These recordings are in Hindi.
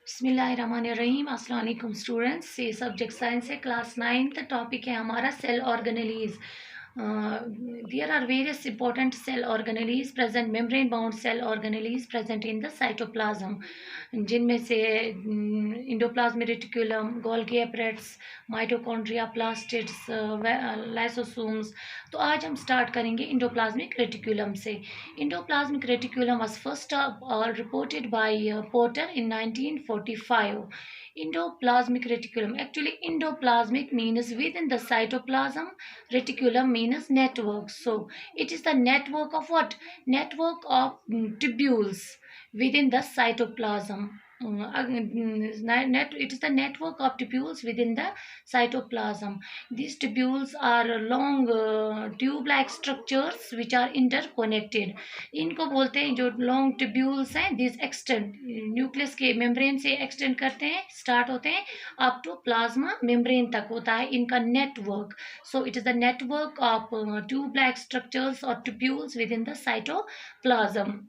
बिस्मिल्लाहिर्रहमानिर्रहीम। अस्सलाम वालेकुम स्टूडेंट्स। ये सब्जेक्ट साइंस है, क्लास 9th। टॉपिक है हमारा cell organelles. There are various important cell organelles present. Membrane bound cell organelles present in the cytoplasm, जिनमें से endoplasmic reticulum, Golgi apparatus, mitochondria, plastids, lysosomes. तो आज हम स्टार्ट करेंगे इंडोप्लाज्मिक रेटिकुलम से। Endoplasmic reticulum was first reported by Porter in 1945. Endoplasmic reticulum. Actually, endoplasmic means within the cytoplasm. Reticulum means network. So, it is the network of what? Network of tubules within the cytoplasm. It is the network of tubules within the cytoplasm. These tubules are long tube-like structures which are interconnected. इनको बोलते हैं जो लॉन्ग ट्यूब्यूल्स हैं, दिस एक्सटेंड न्यूक्लियस के मेम्ब्रेन से एक्सटेंड करते हैं, स्टार्ट होते हैं अप टू प्लाज्मा मेम्ब्रेन तक होता है इनका network. So it is the network of tube like structures और tubules within the cytoplasm.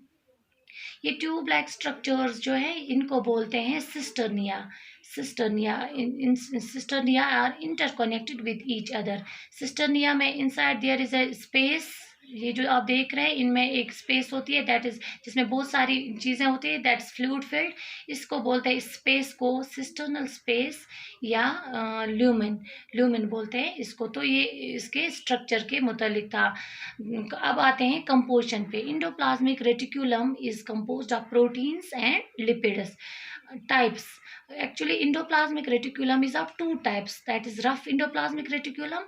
ये ट्यूब लाइक स्ट्रक्चर्स जो है इनको बोलते हैं cisternae. Cisternae are interconnected with each other. Cisternae में inside there is a space. ये जो आप देख रहे हैं इनमें एक स्पेस होती है दैट इज जिसमें बहुत सारी चीज़ें होती है दैट्स फ्लूइड फिल्ड. इसको बोलते हैं इस स्पेस को सिस्टर्नल स्पेस या ल्यूमेन बोलते हैं इसको. तो ये इसके स्ट्रक्चर के मुतालिक था. अब आते हैं कंपोजिशन पे. Endoplasmic reticulum is composed of proteins and lipids. types. Actually, endoplasmic reticulum is of two types, that is rough endoplasmic reticulum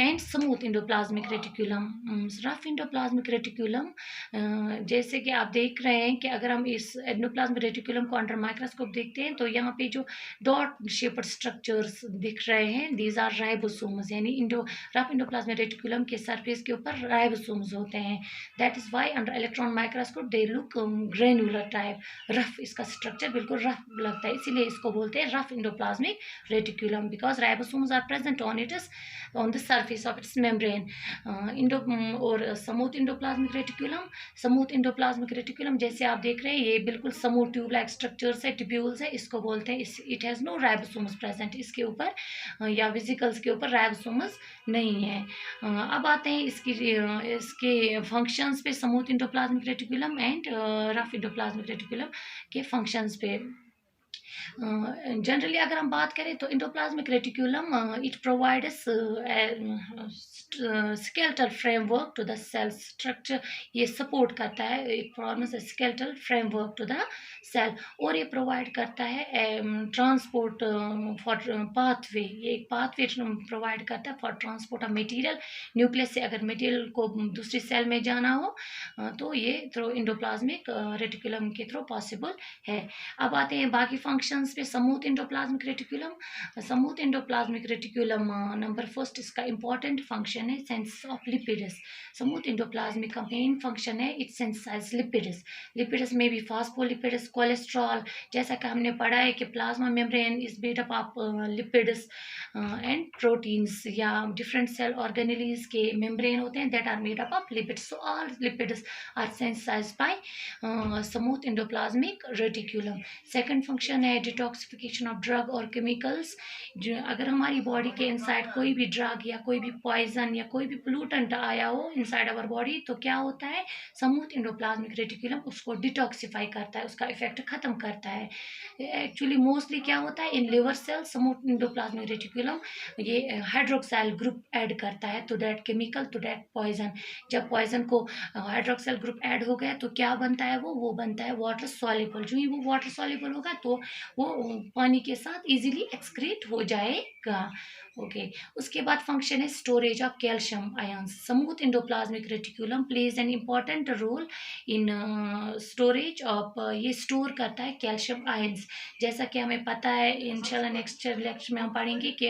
and smooth endoplasmic reticulum. Rough endoplasmic reticulum, जैसे कि आप देख रहे हैं कि अगर हम इस एंडोप्लाज्मिक रेटिकुलम को अंडर माइक्रोस्कोप देखते हैं तो यहाँ पे जो डॉट शेप्ड स्ट्रक्चर्स दिख रहे हैं दीज आर राइबोसोम्स. यानी रफ एंडोप्लाज्मिक रेटिकुलम के सरफेस के ऊपर राइबोसोम्स होते हैं. That is why under electron microscope they look granular type. Rough इसका स्ट्रक्चर बिल्कुल रफ लगता है, इसीलिए इसको बोलते हैं rough endoplasmic reticulum because ribosomes are present on the surface of its membrane. और स्मूथ इंडोप्लाज्मिक रेटिकुलम जैसे आप देख रहे हैं ये बिल्कुल स्मूथ ट्यूब लाइक स्ट्रक्चर्स है, ट्यूब्यूल्स है, इसको बोलते हैं it has no ribosomes present. इसके ऊपर या वेसिकल्स के ऊपर राइबोसोम्स नहीं है. अब आते हैं इसके फंक्शंस पे. Smooth endoplasmic reticulum and rough endoplasmic reticulum के फंक्शंस पे. जनरली अगर हम बात करें तो endoplasmic reticulum it provides skeletal framework to the cell structure. ये सपोर्ट करता है, it provides skeletal framework to the cell. और ये प्रोवाइड करता है ट्रांसपोर्ट फॉर पाथवे. ये एक पाथवे प्रोवाइड करता है for transport of material. Nucleus से अगर मटेरियल को दूसरी सेल में जाना हो तो ये थ्रू इंडोप्लाज्मिक रेटिकुलम के थ्रू पॉसिबल है. अब आते हैं बाकी फंक्शंस पे. Smooth endoplasmic reticulum number first इसका इंपॉर्टेंट फंक्शन है sense of lipids. Smooth endoplasmic का मेन फंक्शन है इट सेंसाइज लिपिड्स में भी फास्फोलिपिड्स, कोलेस्ट्रॉल. जैसा कि हमने पढ़ा है कि plasma membrane is made up of lipids and proteins या डिफरेंट सेल ऑर्गेनेलीज के मेम्ब्रेन होते हैं that are made up of lipids. So all lipids are synthesized by smooth endoplasmic reticulum. Second function है डिटॉक्सिफिकेशन ऑफ ड्रग और केमिकल्स. अगर हमारी बॉडी के इनसाइड कोई भी ड्रग या कोई भी पॉइजन या कोई भी पोल्यूटेंट आया हो इनसाइड आवर बॉडी तो क्या होता है स्मूथ इंडोप्लाज्मिक रेटिकुलम उसको डिटॉक्सिफाई करता है, उसका इफेक्ट खत्म करता है. एक्चुअली मोस्टली क्या होता है in liver cell smooth endoplasmic reticulum ये हाइड्रोक्साइल ग्रुप ऐड करता है to that chemical to that poison. जब पॉइजन को हाइड्रोक्साइल ग्रुप ऐड हो गया तो क्या बनता है वो बनता है वाटर सॉल्युबल. जो ही वो वाटर सॉल्युबल होगा तो वो पानी के साथ इजीली एक्सक्रीट हो जाएगा. ओके उसके बाद फंक्शन है storage of calcium ions. Smooth endoplasmic reticulum plays an important role in storage of. ये स्टोर करता है कैल्शियम आयंस. जैसा कि हमें पता है इंशाल्लाह नेक्स्ट लेक्चर में हम पढ़ेंगे कि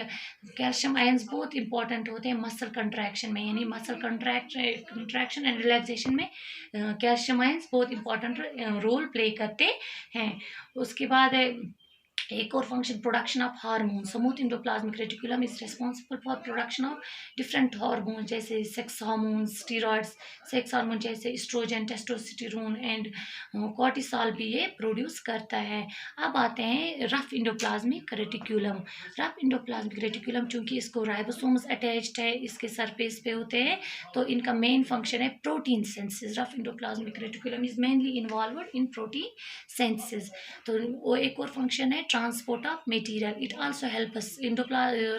कैल्शियम आयंस बहुत इंपॉर्टेंट होते हैं मसल कंट्रैक्शन में. यानी मसल कंट्रैक्शन एंड रिलैक्सेशन में कैल्शियम आयंस बहुत इंपॉर्टेंट रोल प्ले करते हैं. उसके बाद एक और function production of hormone. Smooth endoplasmic reticulum is responsible for production of different hormone जैसे sex hormone, steroids, sex hormone जैसे एस्ट्रोजन, टेस्टोस्टेरोन एंड कॉर्टिसॉल भी ये प्रोड्यूस करता है. अब आते हैं rough endoplasmic reticulum. Rough endoplasmic reticulum चूंकि इसको राइबोसोम्स अटैच्ड है, इसके सरफेस पे होते हैं, तो इनका मेन फंक्शन है protein synthesis. Rough endoplasmic reticulum is mainly involved in protein synthesis. तो वो एक और फंक्शन है transport of material. It also help us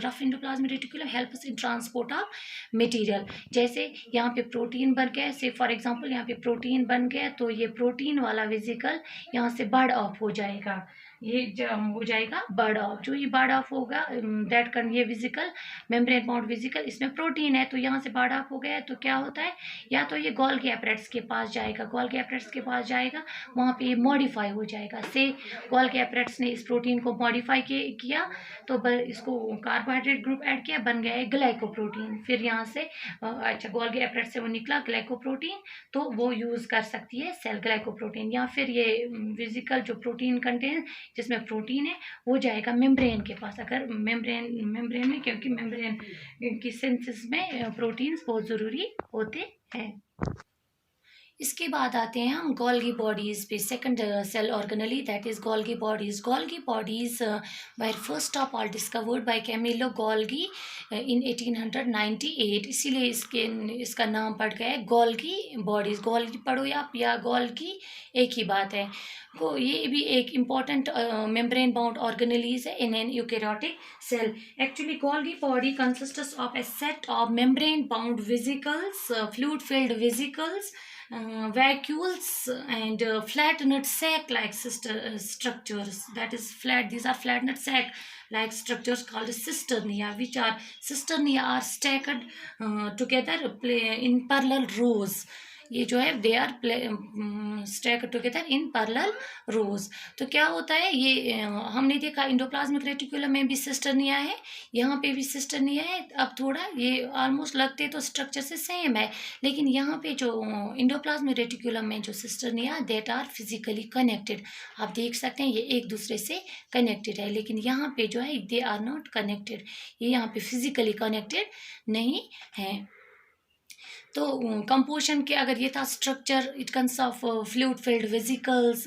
rough endoplasmic reticulum help us in transport of material. जैसे यहाँ पे प्रोटीन बन गया, से फॉर एग्जांपल यहाँ पे प्रोटीन बन गया, तो ये प्रोटीन वाला वेसिकल यहाँ से बर्ड ऑफ हो जाएगा, ये हो जाएगा बर्ड ऑफ. जो ये बर्ड ऑफ होगा दैट कैन ये विजिकल मेम्ब्रेन बाउंड विजिकल, इसमें प्रोटीन है, तो यहाँ से बर्ड ऑफ हो गया, तो क्या होता है, या तो ये गोल्गी एपरेट्स के पास जाएगा, गोल्गी एपरेट्स के पास जाएगा, वहाँ पे ये मॉडिफाई हो जाएगा. से गोल्गी एपरेट्स ने इस प्रोटीन को मॉडिफाई किया, तो इसको कार्बोहाइड्रेट ग्रुप ऐड किया, बन गया है ग्लाइकोप्रोटीन. फिर यहाँ से अच्छा गोल्गी एपरेट्स से वो निकला ग्लाइकोप्रोटीन, तो वो यूज़ कर सकती है सेल ग्लाइकोप्रोटीन. या फिर ये विजिकल जो प्रोटीन कंटेन जिसमें प्रोटीन है वो जाएगा मेम्ब्रेन के पास. अगर मेम्ब्रेन में, क्योंकि मेम्ब्रेन की सिंथेसिस में प्रोटीन्स बहुत ज़रूरी होते हैं. इसके बाद आते हैं हम गोल्गी बॉडीज़ पे. Second cell organelle that is Golgi bodies. Golgi bodies were first of all discovered by Camillo Golgi in 1898. इसीलिए इसका नाम पड़ गया है गोल्गी बॉडीज़. गोल्गी पढ़ो या गोल्गी एक ही बात है. को ये भी एक इम्पॉर्टेंट मेम्ब्रेन बाउंड ऑर्गेनलीज है in an eukaryotic cell. Actually Golgi body consists of a set of membrane bound vesicles, fluid filled vesicles, vacuoles and flat nut sac like structures. That is flat, these are flat nut sac like structures called cisternia, which are cisternia are stacked together in parallel rows. ये जो है they are stack together in parallel rows. तो क्या होता है, ये हमने देखा इंडोप्लाज्मिक रेटिकुलम में भी सिस्टर्निया है, यहाँ पे भी सिस्टर्निया है. अब थोड़ा ये ऑलमोस्ट लगते तो स्ट्रक्चर से सेम है, लेकिन यहाँ पे जो इंडोप्लाज्मिक रेटिकुलम में जो सिस्टर्निया दैट आर फिजिकली कनेक्टेड. आप देख सकते हैं ये एक दूसरे से कनेक्टेड है, लेकिन यहाँ पे जो है दे आर नॉट कनेक्टेड, ये यहाँ पे फिजिकली कनेक्टेड नहीं है. तो कंपोजिशन के अगर ये था structure, it consist of fluid filled vesicles,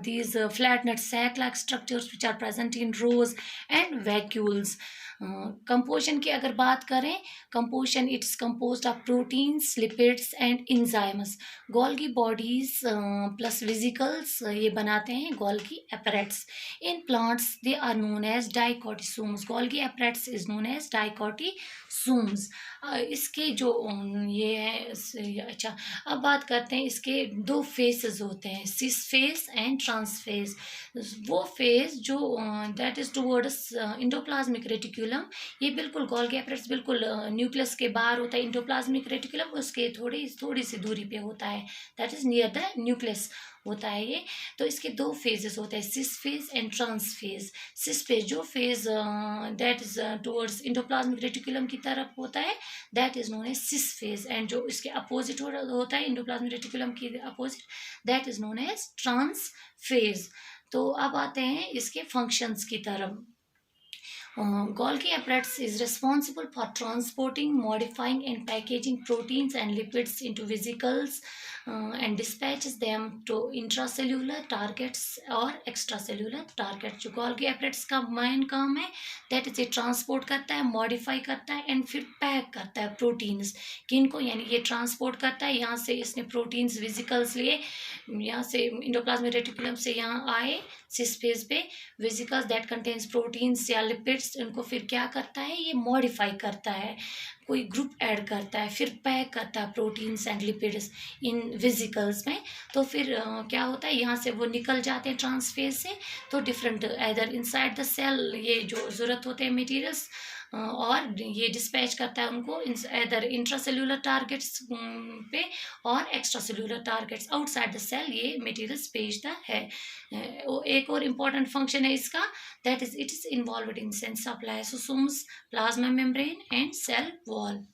these flattened sac like structures which are present in rows and vacuoles. Composition की अगर बात करें, composition it's composed of proteins, lipids and enzymes. Golgi bodies plus vesicles ये बनाते हैं Golgi apparatus. In plants they are known as dictyosomes. Golgi apparatus is known as dictyosomes. इसके जो ये है, अच्छा अब बात करते हैं, इसके दो फेसेस होते हैं, cis face and trans face. वो फेस जो that is towards endoplasmic reticulum, ये बिल्कुल गोल्गी एपरेट्स बिल्कुल न्यूक्लियस के बाहर होता है. इंडोप्लाज्मिक रेटिकुलम उसके थोड़ी सी दूरी पे होता है, that is near the nucleus होता है ये. तो इसके दो फेजेस होते हैं, cis phase and trans phase. Cis phase जो phase that is towards endoplasmic reticulum की तरफ होता है, that is known as cis phase. And जो इसके अपोजिट होता है इंडोप्लाज्मिक रेटिकुलम की opposite, that is known as trans phase. तो अब आते हैं इसके फंक्शंस की तरफ. Golgi apparatus is responsible for transporting, modifying and packaging proteins and lipids into vesicles and dispatches them to intracellular targets or extracellular targets. जो Golgi apparatus का मेन काम है दैट इज ये ट्रांसपोर्ट करता है, मॉडिफाई करता है एंड फिर पैक करता है प्रोटीन्स. किनको, यानी ये ट्रांसपोर्ट करता है, यहाँ से इसने प्रोटीन्स वेसिकल्स लिए, यहाँ से इंडोप्लाज्मिक रेटिकुलम से यहाँ आए सिस फेज पे, वेसिकल्स दैट कंटेन्स प्रोटीन्स या लिपिड्स, उनको फिर क्या करता है, ये मॉडिफाई करता है, कोई ग्रुप ऐड करता है, फिर पैक करता है proteins and lipids in vesicles में. तो फिर क्या होता है, यहाँ से वो निकल जाते हैं ट्रांसफेज से, तो different either inside the cell ये जो ज़रूरत होते हैं मटेरियल्स, और ये डिस्पैच करता है उनको एदर इंट्रासेल्यूलर टारगेट्स पे और extra cellular targets outside the cell, ये मटेरियल्स भेजता है. एक और इम्पॉर्टेंट फंक्शन है इसका, that is it is involved in sense of lysosomes, plasma membrane and cell wall.